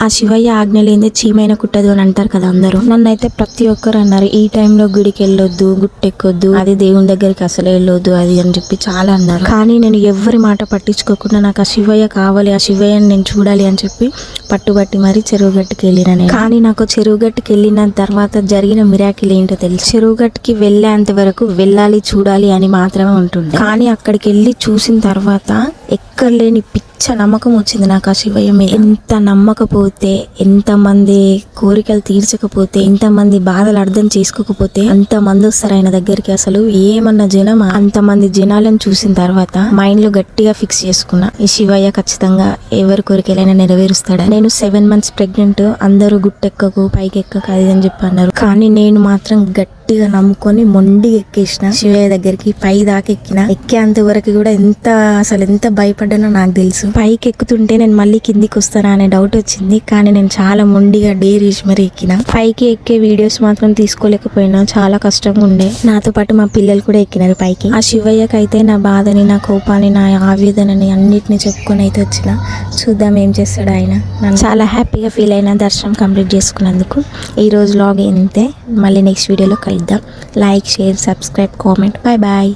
ఆ శివయ్య ఆజ్ఞ లేనిదే చీమైన కుట్టదు అని అంటారు కదా అందరూ. నన్నైతే ప్రతి ఒక్కరు అన్నారు ఈ టైంలో గుడికి వెళ్ళొద్దు, గుట్టెక్కొద్దు, అది దేవుని దగ్గరికి అసలు వెళ్ళొద్దు అది అని చెప్పి చాలా అన్నారు. కానీ నేను ఎవరి మాట పట్టించుకోకుండా నాకు ఆ శివయ్య కావాలి, ఆ శివయ్యని నేను చూడాలి అని చెప్పి పట్టుబట్టి మరీ చెరువు గట్టుకి వెళ్ళిన. కానీ నాకు చెరువు గట్టుకి వెళ్ళిన తర్వాత జరిగిన మిరాకిల్ ఏంటో తెలుసు. చెరువు గట్టుకి వెళ్ళేంత వరకు వెళ్ళాలి చూడాలి అని మాత్రమే ఉంటుంది. కానీ అక్కడికి వెళ్ళి చూసిన తర్వాత ఎక్కర్లేని పిచ్చ నమ్మకం వచ్చింది నాకు ఆ శివయ్య మీద. ఎంత నమ్మకపోతే, ఎంతమంది కోరికలు తీర్చకపోతే, ఎంతమంది బాధలు అర్థం చేసుకోకపోతే అంతమంది వస్తారు ఆయన దగ్గరికి. అసలు ఏమన్నా జనం, అంతమంది జనాలను చూసిన తర్వాత మైండ్ లో గట్టిగా ఫిక్స్ చేసుకున్నా ఈ శివయ్య ఖచ్చితంగా ఎవరి కోరికలైనా నెరవేరుస్తాడా. నేను 7 months ప్రెగ్నెంట్, అందరూ గుట్టెక్కకు పైకి ఎక్కకు అది అని చెప్పి అన్నారు. కానీ నేను మాత్రం గట్టిగా నమ్ముకొని మొండిగా ఎక్కేసిన శివయ్య దగ్గరికి. పై దాకా ఎక్కేంత వరకు కూడా ఎంత భయపడ్డానో నాకు తెలుసు. పైకి ఎక్కుతుంటే నేను మళ్ళీ కిందికి వస్తానా అనే డౌట్ వచ్చింది. కానీ నేను చాలా మొండిగా డేర్ చేసి మరి ఎక్కిన. పైకి ఎక్కే వీడియోస్ మాత్రం తీసుకోలేకపోయినా, చాలా కష్టంగా ఉండే. నాతో పాటు మా పిల్లలు కూడా ఎక్కినారు పైకి. ఆ శివయ్యకి అయితే నా బాధని, నా కోపాన్ని, నా ఆవేదనని అన్నిటిని చెప్పుకొని అయితే వచ్చిన. చూద్దాం ఏం చేస్తాడు ఆయన. నన్ను చాలా హ్యాపీగా ఫీల్ అయిన దర్శనం కంప్లీట్ చేసుకున్నందుకు. ఈ రోజు వ్లాగ్ ఇంతే. మళ్ళీ నెక్స్ట్ వీడియోలో కలుద్దాం. Like, share, subscribe, comment. Bye bye.